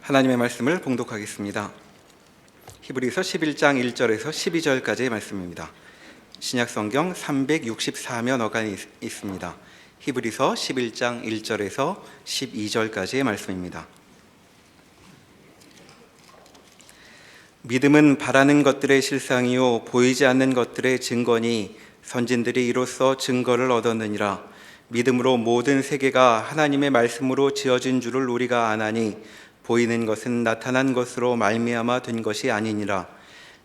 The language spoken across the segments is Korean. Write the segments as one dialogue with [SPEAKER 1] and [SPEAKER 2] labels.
[SPEAKER 1] 하나님의 말씀을 봉독하겠습니다. 히브리서 11장 1절에서 12절까지의 말씀입니다. 신약성경 364면어가 있습니다. 히브리서 11장 1절에서 12절까지의 말씀입니다. 믿음은 바라는 것들의 실상이요 보이지 않는 것들의 증거니 선진들이 이로써 증거를 얻었느니라. 믿음으로 모든 세계가 하나님의 말씀으로 지어진 줄을 우리가 아나니 보이는 것은 나타난 것으로 말미암아 된 것이 아니니라.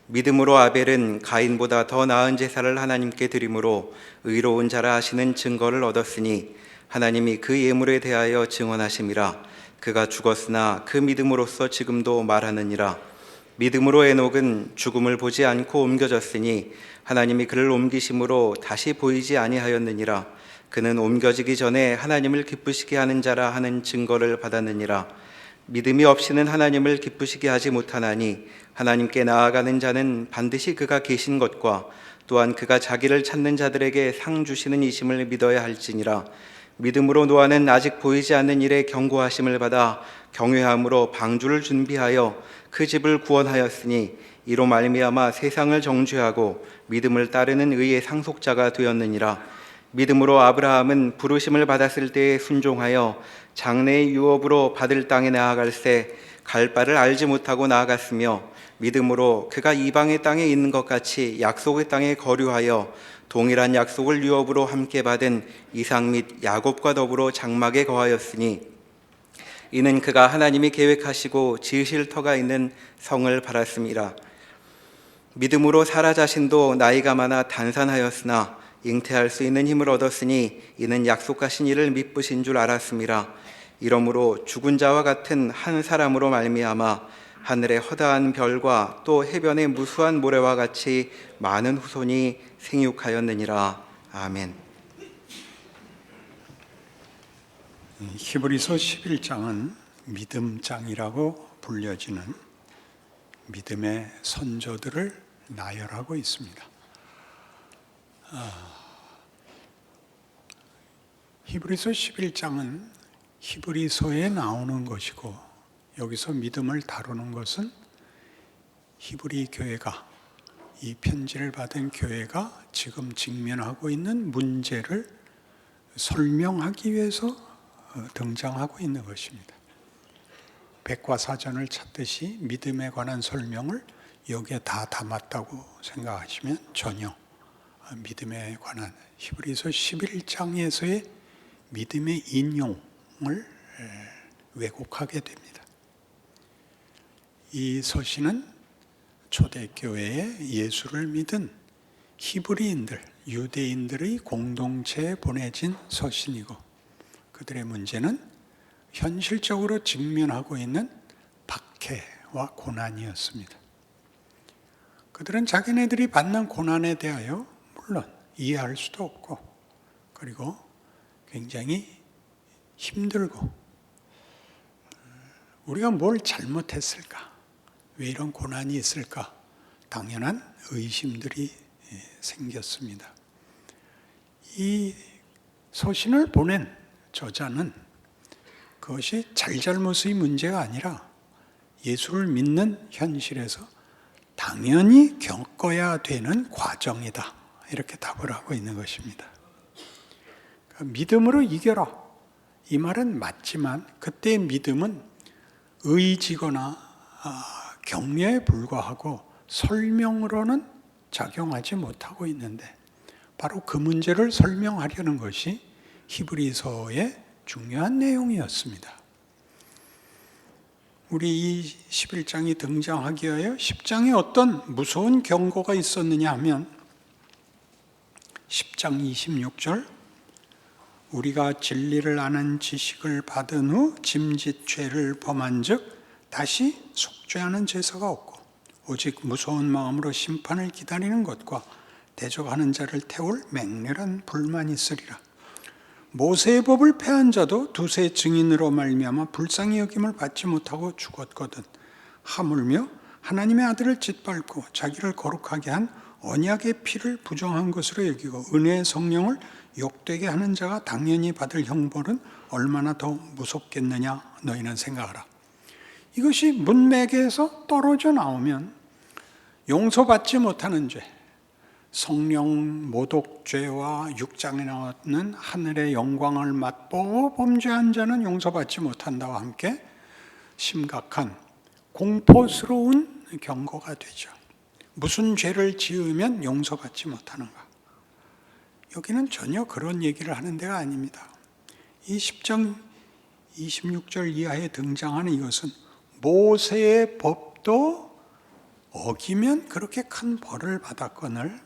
[SPEAKER 1] 믿음으로 아벨은 가인보다 더 나은 제사를 하나님께 드림으로 의로운 자라 하시는 증거를 얻었으니 하나님이 그 예물에 대하여 증언하심이라. 그가 죽었으나 그 믿음으로써 지금도 말하느니라. 믿음으로 에녹은 죽음을 보지 않고 옮겨졌으니 하나님이 그를 옮기심으로 다시 보이지 아니하였느니라. 그는 옮겨지기 전에 하나님을 기쁘시게 하는 자라 하는 증거를 받았느니라. 믿음이 없이는 하나님을 기쁘시게 하지 못하나니 하나님께 나아가는 자는 반드시 그가 계신 것과 또한 그가 자기를 찾는 자들에게 상 주시는 이심을 믿어야 할지니라. 믿음으로 노아는 아직 보이지 않는 일에 경고하심을 받아 경외함으로 방주를 준비하여 그 집을 구원하였으니 이로 말미암아 세상을 정죄하고 믿음을 따르는 의의 상속자가 되었느니라. 믿음으로 아브라함은 부르심을 받았을 때에 순종하여 장래의 유업으로 받을 땅에 나아갈새 갈 바를 알지 못하고 나아갔으며 믿음으로 그가 이방의 땅에 있는 것 같이 약속의 땅에 거류하여 동일한 약속을 유업으로 함께 받은 이삭 및 야곱과 더불어 장막에 거하였으니 이는 그가 하나님이 계획하시고 지으실 터가 있는 성을 바랐음이라. 믿음으로 사라 자신도 나이가 많아 단산하였으나 잉태할 수 있는 힘을 얻었으니 이는 약속하신 이를 미쁘신 줄 알았음이라. 이러므로 죽은 자와 같은 한 사람으로 말미암아 하늘의 허다한 별과 또 해변의 무수한 모래와 같이 많은 후손이 생육하였느니라. 아멘.
[SPEAKER 2] 히브리서 11장은 믿음장이라고 불려지는 믿음의 선조들을 나열하고 있습니다. 히브리서 11장은 히브리서에 나오는 것이고 여기서 믿음을 다루는 것은 히브리 교회가, 이 편지를 받은 교회가 지금 직면하고 있는 문제를 설명하기 위해서 등장하고 있는 것입니다. 백과사전을 찾듯이 믿음에 관한 설명을 여기에 다 담았다고 생각하시면 전혀 믿음에 관한 히브리서 11장에서의 믿음의 인용을 왜곡하게 됩니다. 이 서신은 초대교회에 예수를 믿은 히브리인들, 유대인들의 공동체에 보내진 서신이고 그들의 문제는 현실적으로 직면하고 있는 박해와 고난이었습니다. 그들은 자기네들이 받는 고난에 대하여 물론 이해할 수도 없고 그리고 굉장히 힘들고 우리가 뭘 잘못했을까? 왜 이런 고난이 있을까? 당연한 의심들이 생겼습니다. 이 서신을 보낸 저자는 그것이 잘잘못의 문제가 아니라 예수를 믿는 현실에서 당연히 겪어야 되는 과정이다. 이렇게 답을 하고 있는 것입니다. 그러니까 믿음으로 이겨라. 이 말은 맞지만 그때의 믿음은 의지거나 격려에 불과하고 설명으로는 작용하지 못하고 있는데 바로 그 문제를 설명하려는 것이 히브리서의 중요한 내용이었습니다. 우리 이 11장이 등장하기 위하여 10장에 어떤 무서운 경고가 있었느냐 하면 10장 26절 우리가 진리를 아는 지식을 받은 후 짐짓 죄를 범한 즉 다시 속죄하는 제사가 없고 오직 무서운 마음으로 심판을 기다리는 것과 대적하는 자를 태울 맹렬한 불만이 있으리라. 모세의 법을 폐한 자도 두세 증인으로 말미암아 불쌍히 여김을 받지 못하고 죽었거든. 하물며 하나님의 아들을 짓밟고 자기를 거룩하게 한 언약의 피를 부정한 것으로 여기고 은혜의 성령을 욕되게 하는 자가 당연히 받을 형벌은 얼마나 더 무섭겠느냐 너희는 생각하라. 이것이 문맥에서 떨어져 나오면 용서받지 못하는 죄, 성령 모독죄와 6장에 나오는 하늘의 영광을 맛보고 범죄한 자는 용서받지 못한다와 함께 심각한 공포스러운 경고가 되죠. 무슨 죄를 지으면 용서받지 못하는가? 여기는 전혀 그런 얘기를 하는 데가 아닙니다. 이 10장 26절 이하에 등장하는 이것은 모세의 법도 어기면 그렇게 큰 벌을 받았거늘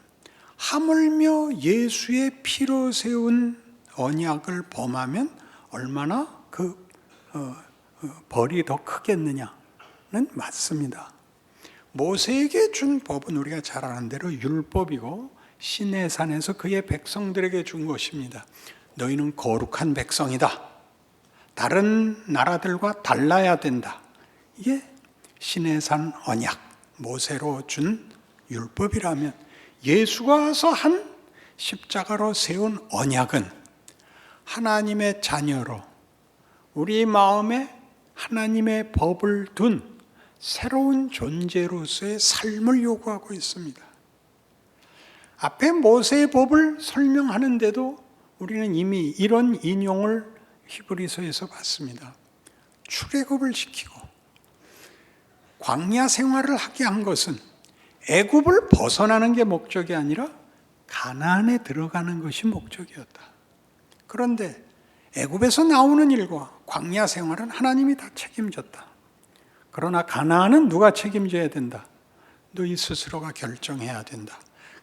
[SPEAKER 2] 하물며 예수의 피로 세운 언약을 범하면 얼마나 그 벌이 더 크겠느냐는 맞습니다. 모세에게 준 법은 우리가 잘 아는 대로 율법이고 시내산에서 그의 백성들에게 준 것입니다. 너희는 거룩한 백성이다. 다른 나라들과 달라야 된다. 이게 시내산 언약, 모세로 준 율법이라면 예수가 와서 한 십자가로 세운 언약은 하나님의 자녀로 우리 마음에 하나님의 법을 둔 새로운 존재로서의 삶을 요구하고 있습니다. 앞에 모세의 법을 설명하는데도 우리는 이미 이런 인용을 히브리서에서 봤습니다. 출애굽을 시키고 광야 생활을 하게 한 것은 애굽을 벗어나는 게 목적이 아니라 가나안에 들어가는 것이 목적이었다. 그런데 애굽에서 나오는 일과 광야 생활은 하나님이 다 책임졌다. 그러나 가나안은 누가 책임져야 된다? 너희 스스로가 결정해야 된다.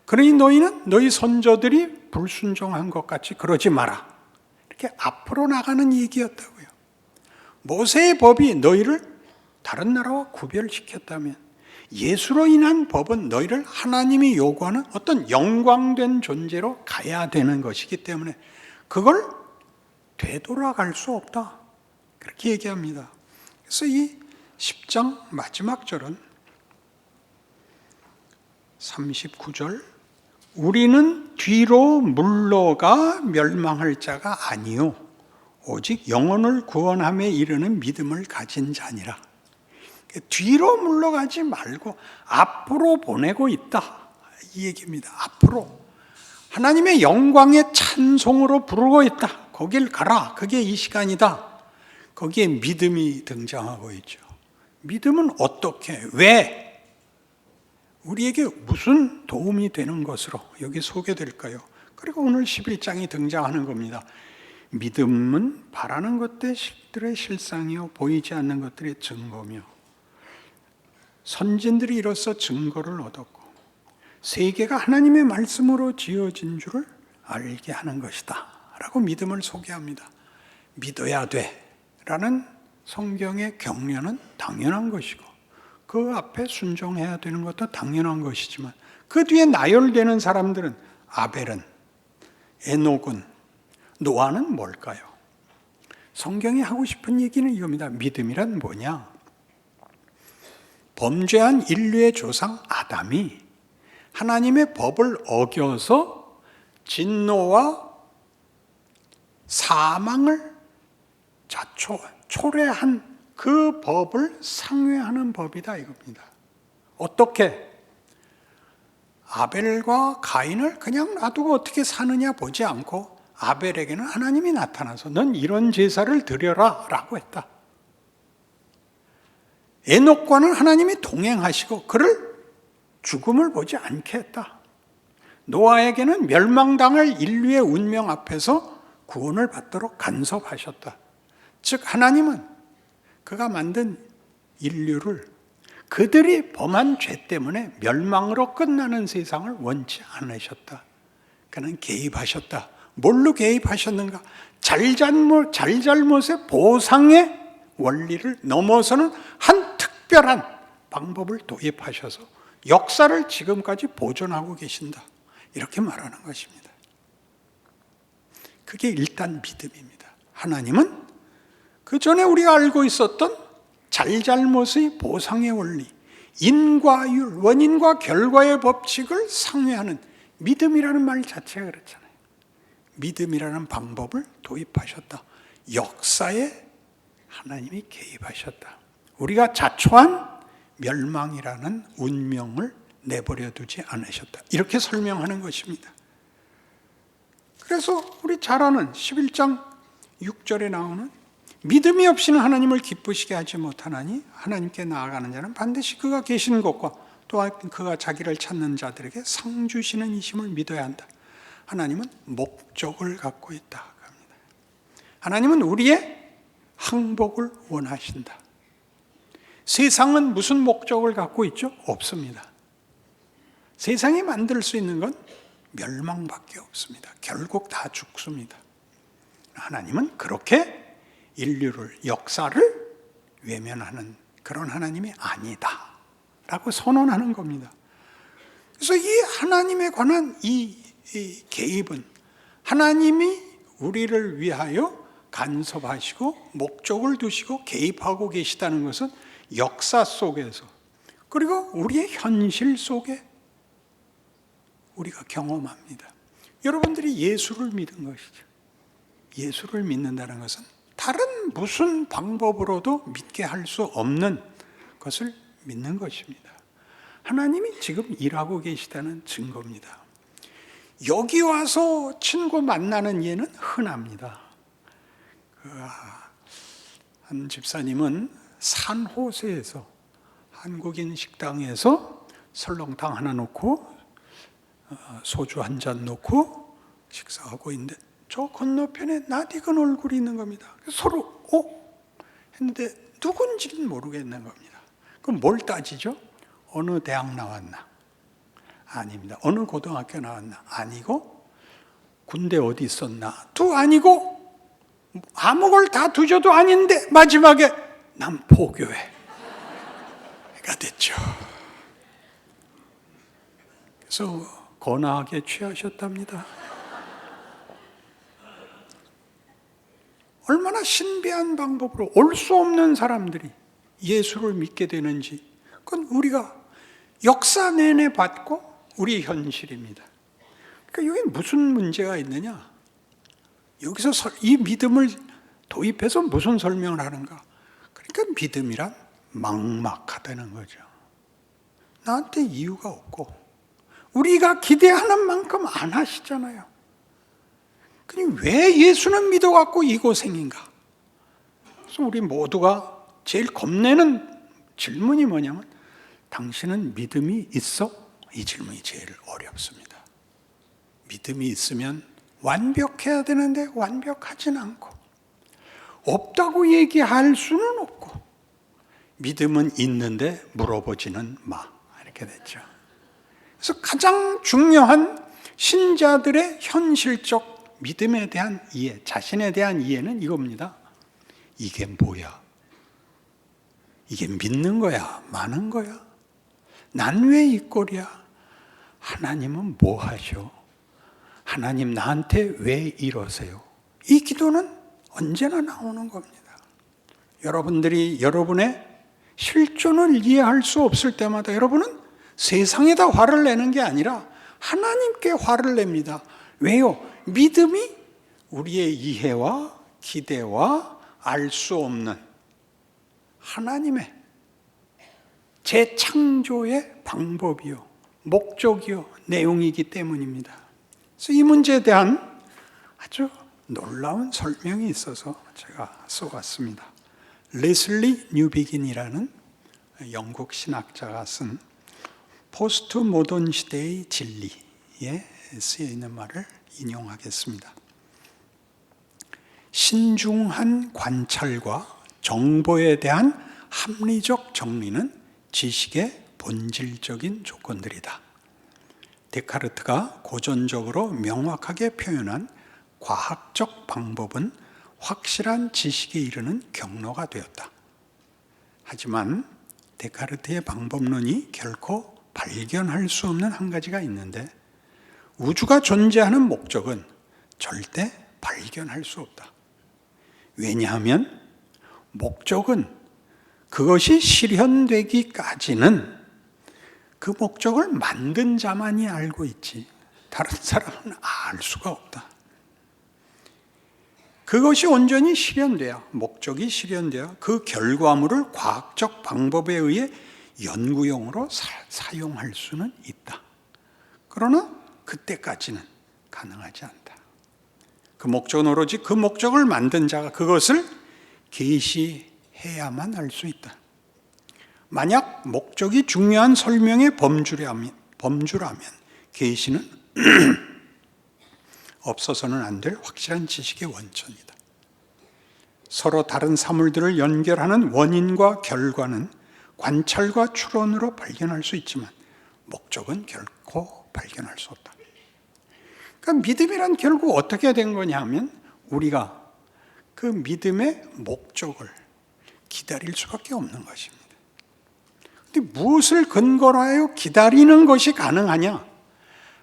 [SPEAKER 2] 그러니 너희는 너희 선조들이 불순종한 것 같이 그러지 마라. 이렇게 앞으로 나가는 얘기였다고요. 모세의 법이 너희를 다른 나라와 구별시켰다면 예수로 인한 법은 너희를 하나님이 요구하는 어떤 영광된 존재로 가야 되는 것이기 때문에 그걸 되돌아갈 수 없다. 그렇게 얘기합니다. 그래서 이 10장 마지막 절은 39절 우리는 뒤로 물러가 멸망할 자가 아니요 오직 영혼을 구원함에 이르는 믿음을 가진 자니라. 뒤로 물러가지 말고 앞으로 보내고 있다. 이 얘기입니다. 앞으로 하나님의 영광의 찬송으로 부르고 있다. 거길 가라. 그게 이 시간이다. 거기에 믿음이 등장하고 있죠. 믿음은 어떻게, 왜, 우리에게 무슨 도움이 되는 것으로 여기 소개될까요? 그리고 오늘 11장이 등장하는 겁니다. 믿음은 바라는 것들의 실상이요 보이지 않는 것들의 증거며 선진들이 이로써 증거를 얻었고 세계가 하나님의 말씀으로 지어진 줄을 알게 하는 것이다 라고 믿음을 소개합니다. 믿어야 돼 라는 성경의 격려는 당연한 것이고 그 앞에 순종해야 되는 것도 당연한 것이지만 그 뒤에 나열되는 사람들은 아벨은, 에녹은, 노아는 뭘까요? 성경이 하고 싶은 얘기는 이겁니다. 믿음이란 뭐냐? 범죄한 인류의 조상 아담이 하나님의 법을 어겨서 진노와 사망을 초래한 그 법을 상회하는 법이다 이겁니다. 어떻게? 아벨과 가인을 그냥 놔두고 어떻게 사느냐 보지 않고 아벨에게는 하나님이 나타나서 넌 이런 제사를 드려라 라고 했다. 에녹과는 하나님이 동행하시고 그를 죽음을 보지 않게 했다. 노아에게는 멸망당할 인류의 운명 앞에서 구원을 받도록 간섭하셨다. 즉 하나님은 그가 만든 인류를 그들이 범한 죄 때문에 멸망으로 끝나는 세상을 원치 않으셨다. 그는 개입하셨다. 뭘로 개입하셨는가? 잘잘못의 보상의 원리를 넘어서는 한 특별한 방법을 도입하셔서 역사를 지금까지 보존하고 계신다. 이렇게 말하는 것입니다. 그게 일단 믿음입니다. 하나님은 그 전에 우리가 알고 있었던 잘잘못의 보상의 원리, 인과율, 원인과 결과의 법칙을 상회하는 믿음이라는 말 자체가 그렇잖아요. 믿음이라는 방법을 도입하셨다. 역사에 하나님이 개입하셨다. 우리가 자초한 멸망이라는 운명을 내버려 두지 않으셨다. 이렇게 설명하는 것입니다. 그래서 우리 잘 아는 11장 6절에 나오는 믿음이 없이는 하나님을 기쁘시게 하지 못하나니 하나님께 나아가는 자는 반드시 그가 계시는 곳과 또한 그가 자기를 찾는 자들에게 상 주시는 이심을 믿어야 한다. 하나님은 목적을 갖고 있다 합니다. 하나님은 우리의 항복을 원하신다. 세상은 무슨 목적을 갖고 있죠? 없습니다. 세상이 만들 수 있는 건 멸망밖에 없습니다. 결국 다 죽습니다. 하나님은 그렇게 인류를, 역사를 외면하는 그런 하나님이 아니다 라고 선언하는 겁니다. 그래서 이 하나님에 관한 이 개입은 하나님이 우리를 위하여 간섭하시고 목적을 두시고 개입하고 계시다는 것은 역사 속에서 그리고 우리의 현실 속에 우리가 경험합니다. 여러분들이 예수를 믿은 것이죠. 예수를 믿는다는 것은 다른 무슨 방법으로도 믿게 할 수 없는 것을 믿는 것입니다. 하나님이 지금 일하고 계시다는 증거입니다. 여기 와서 친구 만나는 예는 흔합니다. 한 집사님은 산호세에서 한국인 식당에서 설렁탕 하나 놓고 소주 한 잔 놓고 식사하고 있는데 저 건너편에 낯익은 얼굴이 있는 겁니다. 서로 했는데 누군지는 모르겠는 겁니다. 그럼 뭘 따지죠? 어느 대학 나왔나? 아닙니다. 어느 고등학교 나왔나? 아니고 군대 어디 있었나? 도 아니고 아무 걸 다 두셔도 아닌데 마지막에 남포교회가 됐죠. 그래서 거나하게 취하셨답니다. 얼마나 신비한 방법으로 올 수 없는 사람들이 예수를 믿게 되는지 그건 우리가 역사 내내 봤고 우리 현실입니다. 그러니까 여기 무슨 문제가 있느냐? 여기서 이 믿음을 도입해서 무슨 설명을 하는가? 그러니까 믿음이란 막막하다는 거죠. 나한테 이유가 없고 우리가 기대하는 만큼 안 하시잖아요. 그럼 왜 예수는 믿어갖고 이 고생인가? 그래서 우리 모두가 제일 겁내는 질문이 뭐냐면 당신은 믿음이 있어? 이 질문이 제일 어렵습니다. 믿음이 있으면 완벽해야 되는데 완벽하진 않고 없다고 얘기할 수는 없고 믿음은 있는데 물어보지는 마 이렇게 됐죠. 그래서 가장 중요한 신자들의 현실적 믿음에 대한 이해, 자신에 대한 이해는 이겁니다. 이게 뭐야? 이게 믿는 거야? 마는 거야? 난 왜 이 꼴이야? 하나님은 뭐 하셔? 하나님 나한테 왜 이러세요? 이 기도는 언제나 나오는 겁니다. 여러분들이 여러분의 실존을 이해할 수 없을 때마다 여러분은 세상에다 화를 내는 게 아니라 하나님께 화를 냅니다. 왜요? 믿음이 우리의 이해와 기대와 알 수 없는 하나님의 재창조의 방법이요, 목적이요, 내용이기 때문입니다. 그래서 이 문제에 대한 아주 놀라운 설명이 있어서 제가 써왔습니다. 레슬리 뉴비긴이라는 영국 신학자가 쓴 포스트 모던 시대의 진리에 쓰여 있는 말을 인용하겠습니다. 신중한 관찰과 정보에 대한 합리적 정리는 지식의 본질적인 조건들이다. 데카르트가 고전적으로 명확하게 표현한 과학적 방법은 확실한 지식에 이르는 경로가 되었다. 하지만 데카르트의 방법론이 결코 발견할 수 없는 한 가지가 있는데 우주가 존재하는 목적은 절대 발견할 수 없다. 왜냐하면 목적은 그것이 실현되기까지는 그 목적을 만든 자만이 알고 있지 다른 사람은 알 수가 없다. 그것이 온전히 실현돼야, 목적이 실현돼야 그 결과물을 과학적 방법에 의해 연구용으로 사용할 수는 있다. 그러나 그때까지는 가능하지 않다. 그 목적은 오로지 그 목적을 만든 자가 그것을 계시해야만 할 수 있다. 만약 목적이 중요한 설명의 범주라면 계시는 없어서는 안 될 확실한 지식의 원천이다. 서로 다른 사물들을 연결하는 원인과 결과는 관찰과 추론으로 발견할 수 있지만 목적은 결코 발견할 수 없다. 그러니까 믿음이란 결국 어떻게 된 거냐 하면 우리가 그 믿음의 목적을 기다릴 수밖에 없는 것입니다. 근데 무엇을 근거로 하여 기다리는 것이 가능하냐?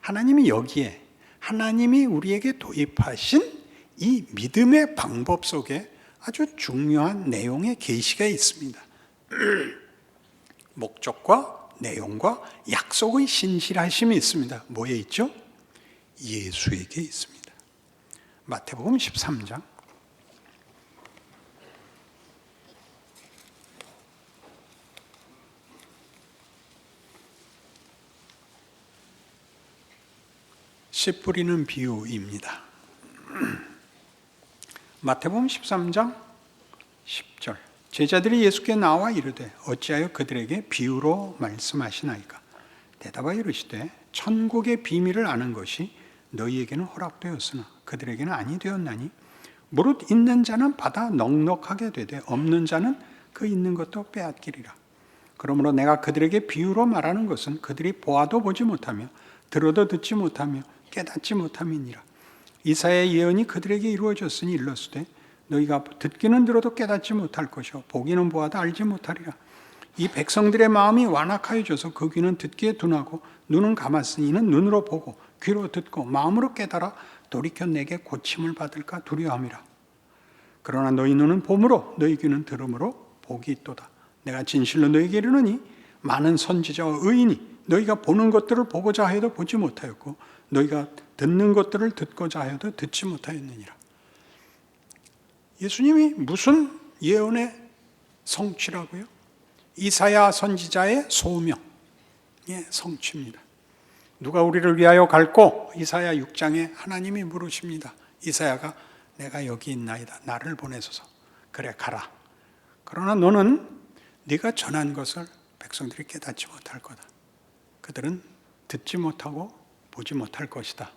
[SPEAKER 2] 하나님이 여기에 하나님이 우리에게 도입하신 이 믿음의 방법 속에 아주 중요한 내용의 계시가 있습니다. 목적과 내용과 약속의 신실하심이 있습니다. 뭐에 있죠? 예수에게 있습니다. 마태복음 13장 10 뿌리는 비유입니다. 마태복음 13장 10절 제자들이 예수께 나와 이르되 어찌하여 그들에게 비유로 말씀하시나이까? 대답하여 이르시되 천국의 비밀을 아는 것이 너희에게는 허락되었으나 그들에게는 아니 되었나니 무릇 있는 자는 받아 넉넉하게 되되 없는 자는 그 있는 것도 빼앗기리라. 그러므로 내가 그들에게 비유로 말하는 것은 그들이 보아도 보지 못하며 들어도 듣지 못하며 깨닫지 못함이니라. 이사야의 예언이 그들에게 이루어졌으니 일렀으되 너희가 듣기는 들어도 깨닫지 못할 것이요 보기는 보아도 알지 못하리라. 이 백성들의 마음이 완악하여져서 그 귀는 듣기에 둔하고 눈은 감았으니 이는 눈으로 보고 귀로 듣고 마음으로 깨달아 돌이켜 내게 고침을 받을까 두려워함이라. 그러나 너희 눈은 봄으로 너희 귀는 들음으로 복이 있도다. 내가 진실로 너희에게 이르노니 많은 선지자와 의인이 너희가 보는 것들을 보고자 하여도 보지 못하였고 너희가 듣는 것들을 듣고자 하여도 듣지 못하였느니라. 예수님이 무슨 예언의 성취라고요? 이사야 선지자의 소명의 성취입니다. 누가 우리를 위하여 갈고? 이사야 6장에 하나님이 물으십니다. 이사야가 내가 여기 있나이다. 나를 보내소서. 그래 가라. 그러나 너는 네가 전한 것을 백성들이 깨닫지 못할 거다. 그들은 듣지 못하고 보지 못할 것이다.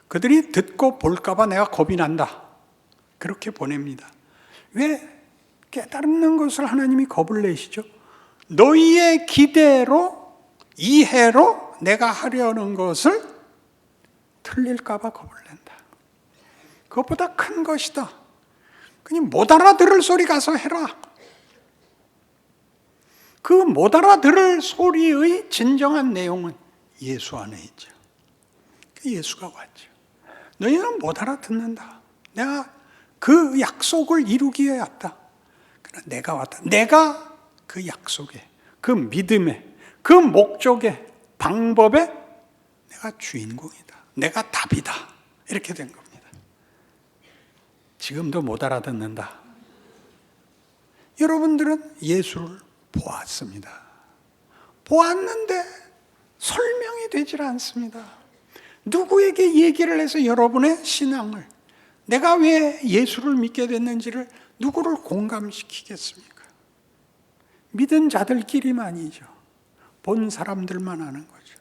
[SPEAKER 2] 그들이 듣고 볼까 봐 내가 겁이 난다. 그렇게 보냅니다. 왜 깨닫는 것을 하나님이 겁을 내시죠? 너희의 기대로 이해로 내가 하려는 것을 틀릴까 봐 겁을 낸다. 그것보다 큰 것이다. 그냥 못 알아들을 소리 가서 해라. 그 못 알아들을 소리의 진정한 내용은 예수 안에 있죠. 예수가 왔죠. 너희는 못 알아듣는다. 내가 그 약속을 이루기 위해 왔다. 그러나 내가 왔다. 내가 그 약속에, 그 믿음에, 그 목적의 방법에 내가 주인공이다. 내가 답이다. 이렇게 된 겁니다. 지금도 못 알아듣는다. 여러분들은 예수를 보았습니다. 보았는데 설명이 되질 않습니다. 누구에게 얘기를 해서 여러분의 신앙을, 내가 왜 예수를 믿게 됐는지를 누구를 공감시키겠습니까? 믿은 자들끼리만이죠. 본 사람들만 아는 거죠.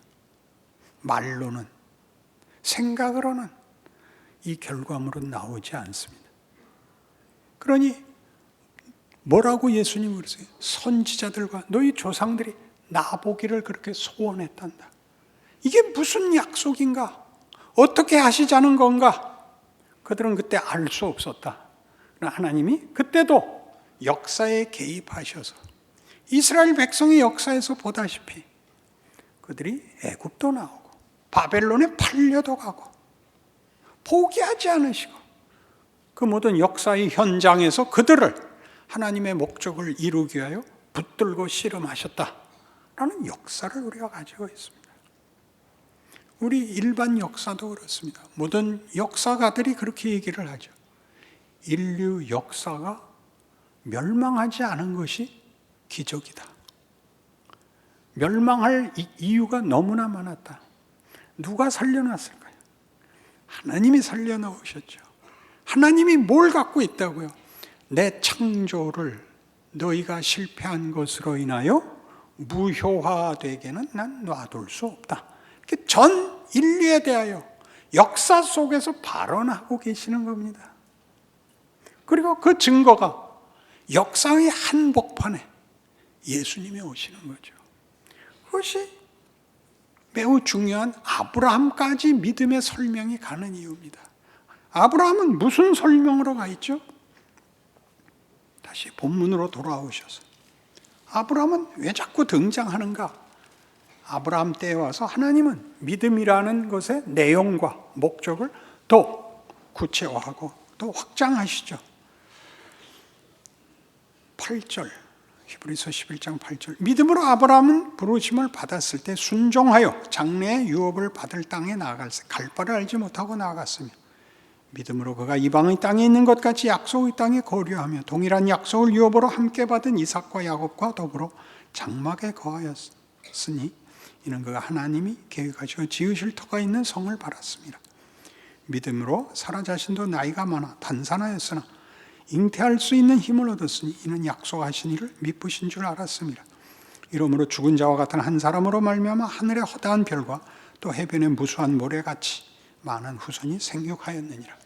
[SPEAKER 2] 말로는, 생각으로는 이 결과물은 나오지 않습니다. 그러니 뭐라고 예수님은 그러세요? 선지자들과 너희 조상들이 나보기를 그렇게 소원했단다. 이게 무슨 약속인가? 어떻게 하시자는 건가? 그들은 그때 알 수 없었다. 그러나 하나님이 그때도 역사에 개입하셔서 이스라엘 백성의 역사에서 보다시피 그들이 애굽도 나오고 바벨론에 팔려도 가고 포기하지 않으시고 그 모든 역사의 현장에서 그들을 하나님의 목적을 이루기 위하여 붙들고 씨름하셨다라는 역사를 우리가 가지고 있습니다. 우리 일반 역사도 그렇습니다. 모든 역사가들이 그렇게 얘기를 하죠. 인류 역사가 멸망하지 않은 것이 기적이다. 멸망할 이유가 너무나 많았다. 누가 살려놨을까요? 하나님이 살려놓으셨죠. 하나님이 뭘 갖고 있다고요? 내 창조를 너희가 실패한 것으로 인하여 무효화되게는 난 놔둘 수 없다. 전 인류에 대하여 역사 속에서 발언하고 계시는 겁니다. 그리고 그 증거가 역사의 한복판에 예수님이 오시는 거죠. 그것이 매우 중요한 아브라함까지 믿음의 설명이 가는 이유입니다. 아브라함은 무슨 설명으로 가 있죠? 다시 본문으로 돌아오셔서 아브라함은 왜 자꾸 등장하는가? 아브라함 때에 와서 하나님은 믿음이라는 것의 내용과 목적을 더 구체화하고 더 확장하시죠. 8절, 히브리서 11장 8절. 믿음으로 아브라함은 부르심을 받았을 때 순종하여 장래의 유업을 받을 땅에 나아갈세. 갈 바를 알지 못하고 나아갔으며 믿음으로 그가 이방의 땅에 있는 것 같이 약속의 땅에 거류하며 동일한 약속을 유업으로 함께 받은 이삭과 야곱과 더불어 장막에 거하였으니 이는 그가 하나님이 계획하시고 지으실 터가 있는 성을 바랐습니다. 믿음으로 사라 자신도 나이가 많아 단산하였으나 잉태할 수 있는 힘을 얻었으니 이는 약속하신 이를 미쁘신 줄 알았습니다. 이러므로 죽은 자와 같은 한 사람으로 말미암아 하늘의 허다한 별과 또 해변의 무수한 모래같이 많은 후손이 생육하였느니라.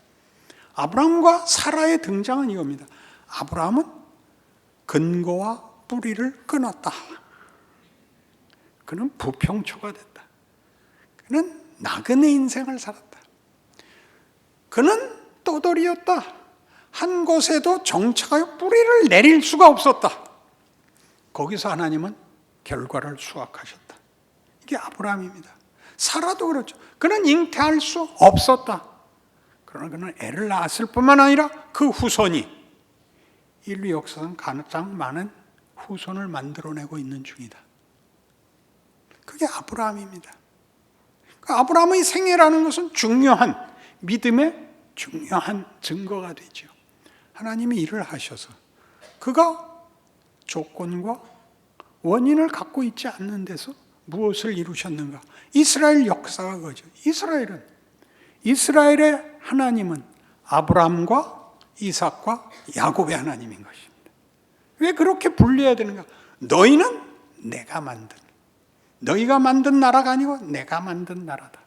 [SPEAKER 2] 아브라함과 사라의 등장은 이겁니다. 아브라함은 근거와 뿌리를 끊었다. 그는 부평초가 됐다. 그는 나그네 인생을 살았다. 그는 떠돌이였다. 한 곳에도 정착하여 뿌리를 내릴 수가 없었다. 거기서 하나님은 결과를 수확하셨다. 이게 아브라함입니다. 사라도 그렇죠. 그는 잉태할 수 없었다. 그러나 그는 애를 낳았을 뿐만 아니라 그 후손이 인류 역사상 가장 많은 후손을 만들어내고 있는 중이다. 그게 아브라함입니다. 그 아브라함의 생애라는 것은 중요한 믿음의 중요한 증거가 되죠. 하나님이 일을 하셔서 그가 조건과 원인을 갖고 있지 않는 데서 무엇을 이루셨는가? 이스라엘 역사가 그거죠. 이스라엘의 하나님은 아브라함과 이삭과 야곱의 하나님인 것입니다. 왜 그렇게 분리해야 되는가? 너희는 내가 만든, 너희가 만든 나라가 아니고 내가 만든 나라다.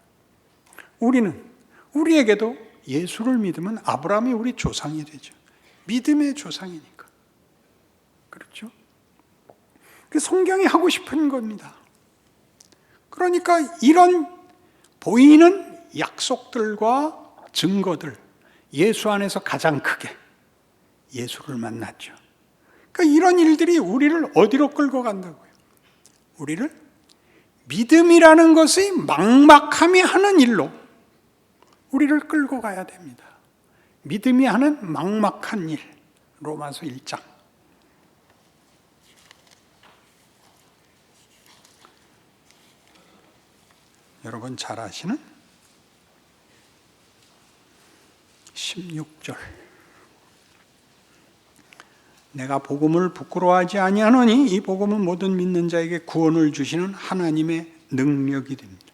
[SPEAKER 2] 우리에게도 예수를 믿으면 아브라함이 우리 조상이 되죠. 믿음의 조상이니까. 그렇죠? 그 성경이 하고 싶은 겁니다. 그러니까 이런 보이는 약속들과 증거들, 예수 안에서 가장 크게 예수를 만났죠. 그러니까 이런 일들이 우리를 어디로 끌고 간다고요? 우리를 믿음이라는 것이 막막함이 하는 일로 우리를 끌고 가야 됩니다. 믿음이 하는 막막한 일, 로마서 1장. 여러분 잘 아시는 16절. 내가 복음을 부끄러워하지 아니하노니 이 복음은 모든 믿는 자에게 구원을 주시는 하나님의 능력이 됩니다.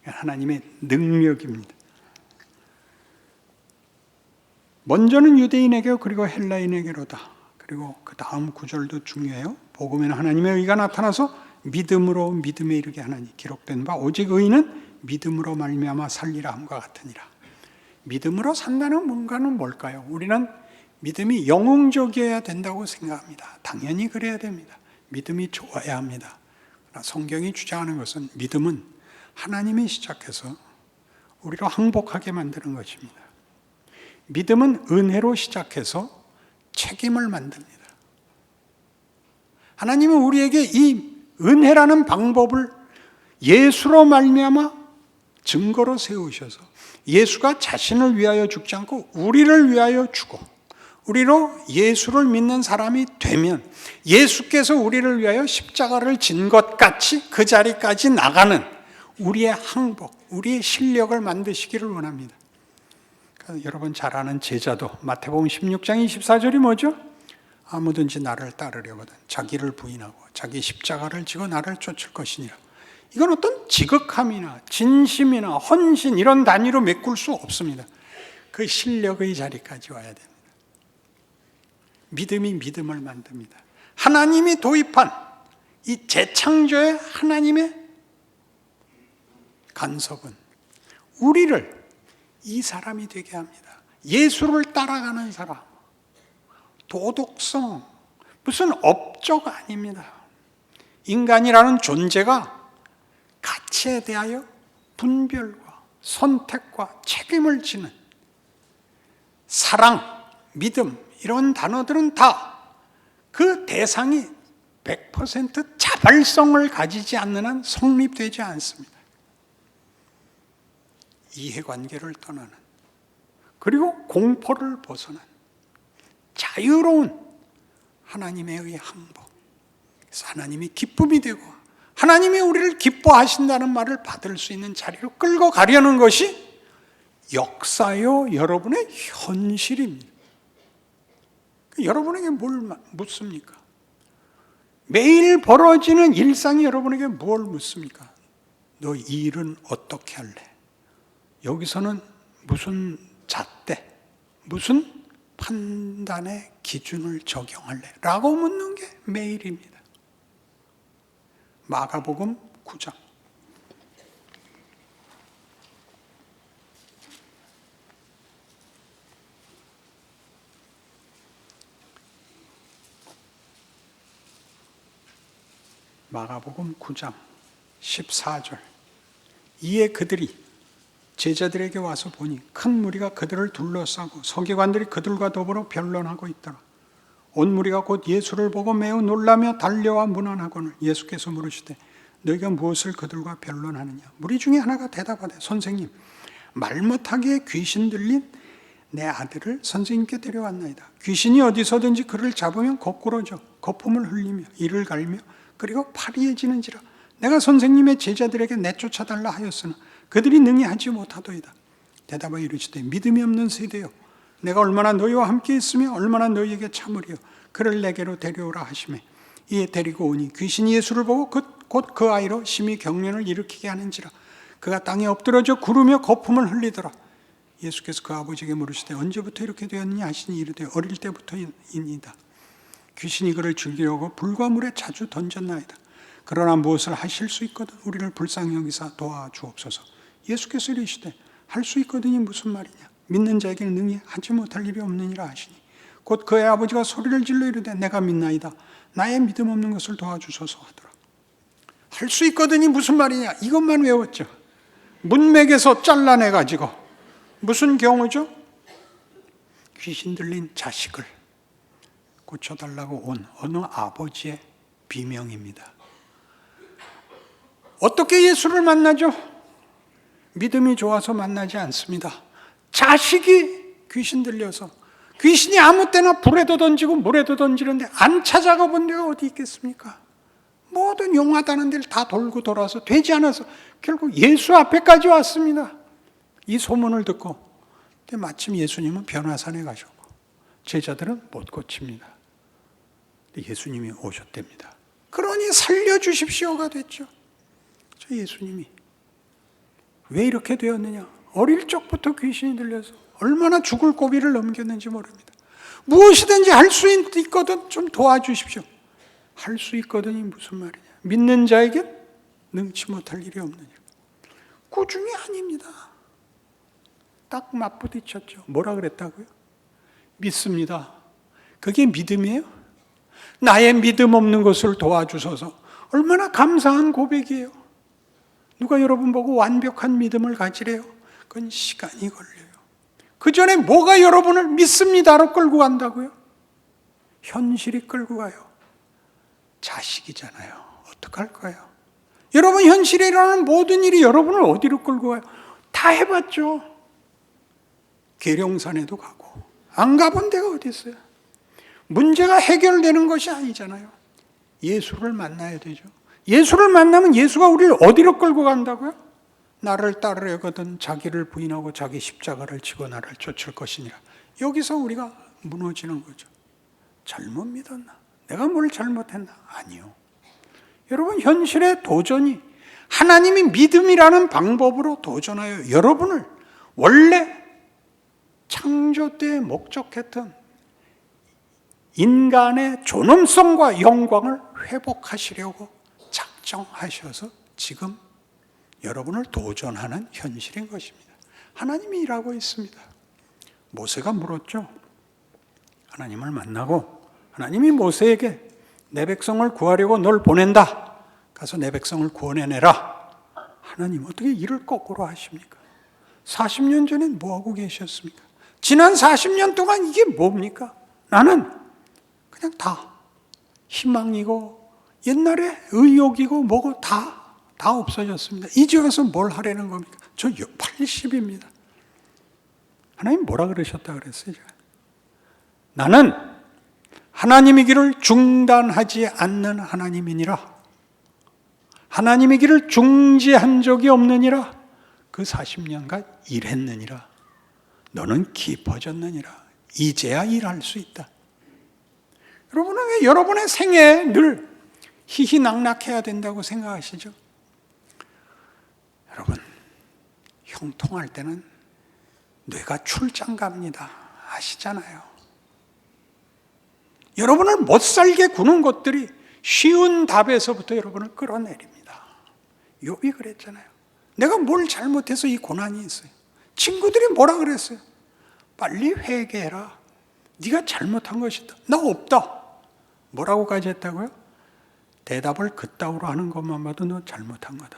[SPEAKER 2] 하나님의 능력입니다. 먼저는 유대인에게 그리고 헬라인에게로다. 그리고 그 다음 구절도 중요해요. 복음에는 하나님의 의가 나타나서 믿음으로 믿음에 이르게 하나니 기록된 바 오직 의인은 믿음으로 말미암아 살리라 함과 같으니라. 믿음으로 산다는 뭔가는 뭘까요? 우리는 믿음이 영웅적이어야 된다고 생각합니다. 당연히 그래야 됩니다. 믿음이 좋아야 합니다. 그러나 성경이 주장하는 것은 믿음은 하나님이 시작해서 우리로 항복하게 만드는 것입니다. 믿음은 은혜로 시작해서 책임을 만듭니다. 하나님은 우리에게 이 은혜라는 방법을 예수로 말미암아 증거로 세우셔서 예수가 자신을 위하여 죽지 않고 우리를 위하여 죽어 우리로 예수를 믿는 사람이 되면 예수께서 우리를 위하여 십자가를 진 것 같이 그 자리까지 나가는 우리의 항복, 우리의 실력을 만드시기를 원합니다. 여러분 잘 아는 제자도 마태복음 16장 24절이 뭐죠? 아무든지 나를 따르려거든 자기를 부인하고 자기 십자가를 지고 나를 쫓을 것이니라. 이건 어떤 지극함이나 진심이나 헌신 이런 단위로 메꿀 수 없습니다. 그 실력의 자리까지 와야 됩니다. 믿음이 믿음을 만듭니다. 하나님이 도입한 이 재창조의 하나님의 간섭은 우리를 이 사람이 되게 합니다. 예수를 따라가는 사람, 도덕성, 무슨 업적 아닙니다. 인간이라는 존재가 가치에 대하여 분별과 선택과 책임을 지는 사랑, 믿음 이런 단어들은 다 그 대상이 100% 자발성을 가지지 않는 한 성립되지 않습니다. 이해관계를 떠나는 그리고 공포를 벗어난 자유로운 하나님의 항복, 그래서 하나님이 기쁨이 되고 하나님이 우리를 기뻐하신다는 말을 받을 수 있는 자리로 끌고 가려는 것이 역사요 여러분의 현실입니다. 여러분에게 뭘 묻습니까? 매일 벌어지는 일상이 여러분에게 뭘 묻습니까? 너 이 일은 어떻게 할래? 여기서는 무슨 잣대, 무슨 판단의 기준을 적용할래? 라고 묻는 게 매일입니다. 마가복음 9장. 마가복음 9장 14절. 이에 그들이 제자들에게 와서 보니 큰 무리가 그들을 둘러싸고 서기관들이 그들과 더불어 변론하고 있더라. 온 무리가 곧 예수를 보고 매우 놀라며 달려와 문안하거늘 예수께서 물으시되 너희가 무엇을 그들과 변론하느냐? 무리 중에 하나가 대답하되 선생님 말 못하게 귀신 들린 내 아들을 선생님께 데려왔나이다. 귀신이 어디서든지 그를 잡으면 거꾸러져 거품을 흘리며 이를 갈며 그리고 파리해지는지라. 내가 선생님의 제자들에게 내쫓아달라 하였으나 그들이 능히 하지 못하도이다. 대답하여 이르시되 믿음이 없는 세대여 내가 얼마나 너희와 함께 있으며 얼마나 너희에게 참으리요. 그를 내게로 데려오라 하시매 이에 데리고 오니 귀신이 예수를 보고 곧 그 아이로 심히 경련을 일으키게 하는지라. 그가 땅에 엎드러져 구르며 거품을 흘리더라. 예수께서 그 아버지에게 물으시되 언제부터 이렇게 되었느냐 하시니 이르되 어릴 때부터이니이다. 귀신이 그를 죽이려고 불과 물에 자주 던졌나이다. 그러나 무엇을 하실 수 있거든 우리를 불쌍히 여기사 도와주옵소서. 예수께서 이르시되 할 수 있거든이 무슨 말이냐? 믿는 자에게는 능히 하지 못할 일이 없느니라 하시니 곧 그의 아버지가 소리를 질러 이르되 내가 믿나이다. 나의 믿음 없는 것을 도와주소서 하더라. 할 수 있거든이 무슨 말이냐? 이것만 외웠죠. 문맥에서 잘라내가지고 무슨 경우죠? 귀신 들린 자식을 고쳐달라고 온 어느 아버지의 비명입니다. 어떻게 예수를 만나죠? 믿음이 좋아서 만나지 않습니다. 자식이 귀신 들려서 귀신이 아무 때나 불에도 던지고 물에도 던지는데 안 찾아가 본 데가 어디 있겠습니까? 모든 용하다는 데를 다 돌고 돌아서 되지 않아서 결국 예수 앞에까지 왔습니다. 이 소문을 듣고 근데 마침 예수님은 변화산에 가셨고 제자들은 못 고칩니다. 예수님이 오셨답니다. 그러니 살려주십시오가 됐죠. 저 예수님이 왜 이렇게 되었느냐? 어릴 적부터 귀신이 들려서 얼마나 죽을 고비를 넘겼는지 모릅니다. 무엇이든지 할 수 있거든 좀 도와주십시오. 할 수 있거든이 무슨 말이냐? 믿는 자에게 능치 못할 일이 없느냐? 꾸중이 아닙니다. 딱 맞부딪혔죠. 뭐라 그랬다고요? 믿습니다. 그게 믿음이에요? 나의 믿음 없는 것을 도와주소서. 얼마나 감사한 고백이에요. 누가 여러분 보고 완벽한 믿음을 가지래요? 그건 시간이 걸려요. 그 전에 뭐가 여러분을 믿습니다로 끌고 간다고요? 현실이 끌고 가요. 자식이잖아요. 어떡할 거예요? 여러분 현실에 일어나는 모든 일이 여러분을 어디로 끌고 가요? 다 해봤죠. 계룡산에도 가고 안 가본 데가 어디 있어요? 문제가 해결되는 것이 아니잖아요. 예수를 만나야 되죠. 예수를 만나면 예수가 우리를 어디로 끌고 간다고요? 나를 따르려거든 자기를 부인하고 자기 십자가를 지고 나를 쫓을 것이니라. 여기서 우리가 무너지는 거죠. 잘못 믿었나? 내가 뭘 잘못했나? 아니요. 여러분, 현실의 도전이 하나님이 믿음이라는 방법으로 도전하여 여러분을 원래 창조 때에 목적했던 인간의 존엄성과 영광을 회복하시려고 작정하셔서 지금 여러분을 도전하는 현실인 것입니다. 하나님이 일하고 있습니다. 모세가 물었죠. 하나님을 만나고 하나님이 모세에게 내 백성을 구하려고 널 보낸다. 가서 내 백성을 구원해내라. 하나님 어떻게 일을 거꾸로 하십니까? 40년 전에 뭐하고 계셨습니까? 지난 40년 동안 이게 뭡니까? 나는 그냥 다 희망이고 옛날에 의욕이고 뭐고 다 없어졌습니다. 이제 와서 뭘 하려는 겁니까? 저 80입니다. 하나님 뭐라 그러셨다 그랬어요? 나는 하나님의 길을 중단하지 않는 하나님이니라. 하나님의 길을 중지한 적이 없느니라. 그 40년간 일했느니라. 너는 깊어졌느니라. 이제야 일할 수 있다. 여러분은 왜 여러분의 생애에 늘 희희낙낙해야 된다고 생각하시죠? 여러분, 형통할 때는 뇌가 출장 갑니다. 아시잖아요. 여러분을 못 살게 구는 것들이 쉬운 답에서부터 여러분을 끌어내립니다. 욥이 그랬잖아요. 내가 뭘 잘못해서 이 고난이 있어요. 친구들이 뭐라 그랬어요? 빨리 회개해라. 네가 잘못한 것이다. 나 없다. 뭐라고까지 했다고요? 대답을 그따위로 하는 것만 봐도 너 잘못한 거다.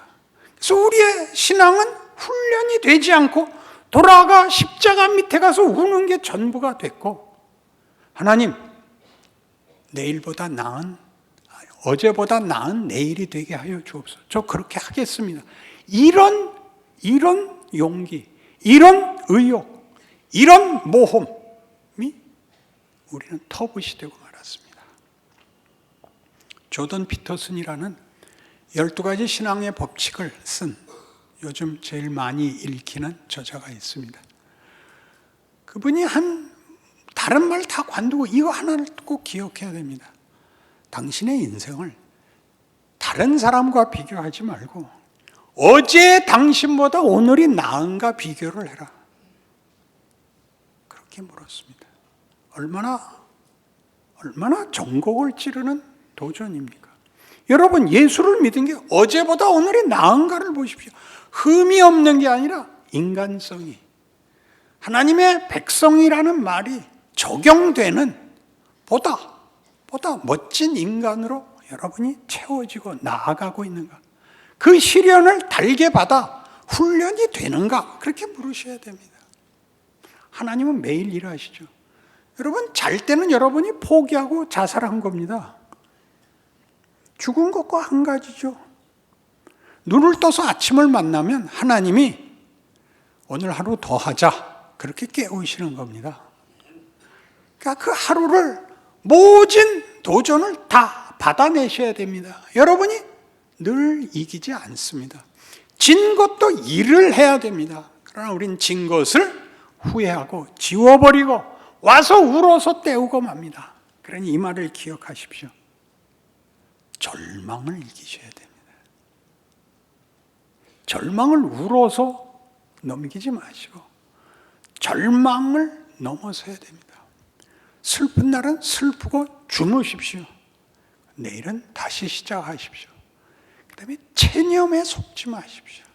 [SPEAKER 2] 그래서 우리의 신앙은 훈련이 되지 않고 돌아가 십자가 밑에 가서 우는 게 전부가 됐고, 하나님, 내일보다 나은, 어제보다 나은 내일이 되게 하여 주옵소서. 저 그렇게 하겠습니다. 이런 용기, 이런 의욕, 이런 모험이 우리는 터붓이 되고 말았습니다. 조던 피터슨이라는 12가지 신앙의 법칙을 쓴 요즘 제일 많이 읽히는 저자가 있습니다. 그분이 다른 말 다 관두고 이거 하나를 꼭 기억해야 됩니다. 당신의 인생을 다른 사람과 비교하지 말고 어제 당신보다 오늘이 나은가 비교를 해라. 그렇게 물었습니다. 얼마나 전곡을 찌르는 도전입니까? 여러분, 예수를 믿은 게 어제보다 오늘이 나은가를 보십시오. 흠이 없는 게 아니라 인간성이, 하나님의 백성이라는 말이 적용되는 보다 멋진 인간으로 여러분이 채워지고 나아가고 있는가? 그 시련을 달게 받아 훈련이 되는가? 그렇게 물으셔야 됩니다. 하나님은 매일 일하시죠. 여러분, 잘 때는 여러분이 포기하고 자살한 겁니다. 죽은 것과 한 가지죠. 눈을 떠서 아침을 만나면 하나님이 오늘 하루 더 하자, 그렇게 깨우시는 겁니다. 그러니까 그 하루를, 모진 도전을 다 받아내셔야 됩니다. 여러분이 늘 이기지 않습니다. 진 것도 일을 해야 됩니다. 그러나 우린 진 것을 후회하고 지워버리고 와서 울어서 때우고 맙니다. 그러니 이 말을 기억하십시오. 절망을 이기셔야 됩니다. 절망을 울어서 넘기지 마시고 절망을 넘어서야 됩니다. 슬픈 날은 슬프고 주무십시오. 내일은 다시 시작하십시오. 그 다음에 체념에 속지 마십시오.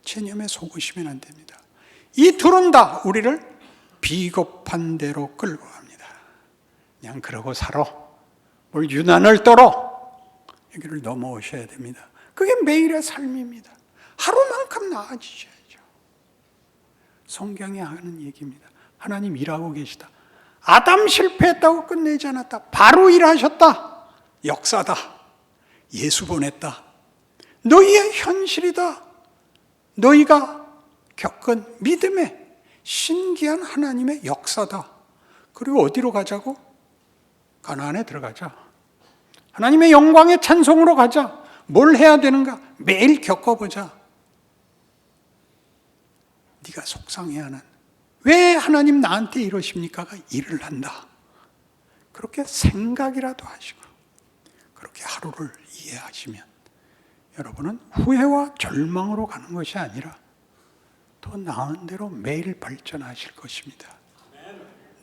[SPEAKER 2] 체념에 속으시면 안 됩니다. 이 둘은 다 우리를 비겁한 대로 끌고 갑니다. 그냥 그러고 살아. 뭘 유난을 떨어. 여기를 넘어오셔야 됩니다. 그게 매일의 삶입니다. 하루만큼 나아지셔야죠. 성경이 하는 얘기입니다. 하나님 일하고 계시다. 아담 실패했다고 끝내지 않았다. 바로 일하셨다. 역사다. 예수 보냈다. 너희의 현실이다. 너희가 겪은 믿음의 신기한 하나님의 역사다. 그리고 어디로 가자고? 가나안에 들어가자. 하나님의 영광의 찬송으로 가자. 뭘 해야 되는가? 매일 겪어보자. 네가 속상해하는, 왜 하나님 나한테 이러십니까가 일을 한다. 그렇게 생각이라도 하시고 그렇게 하루를 이해하시면 여러분은 후회와 절망으로 가는 것이 아니라 더 나은 대로 매일 발전하실 것입니다.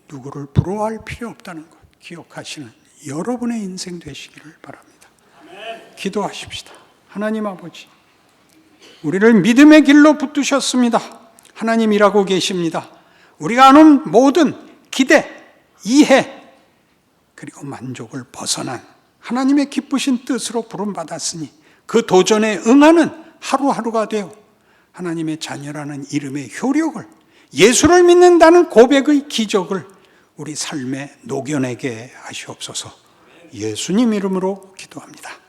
[SPEAKER 2] 누구를 부러워할 필요 없다는 것 기억하시는 여러분의 인생 되시기를 바랍니다. 기도하십시다. 하나님 아버지, 우리를 믿음의 길로 붙드셨습니다. 하나님 일하고 계십니다. 우리가 아는 모든 기대, 이해, 그리고 만족을 벗어난 하나님의 기쁘신 뜻으로 부름받았으니 그 도전에 응하는 하루하루가 되어 하나님의 자녀라는 이름의 효력을, 예수를 믿는다는 고백의 기적을 우리 삶에 녹여내게 하시옵소서. 예수님 이름으로 기도합니다.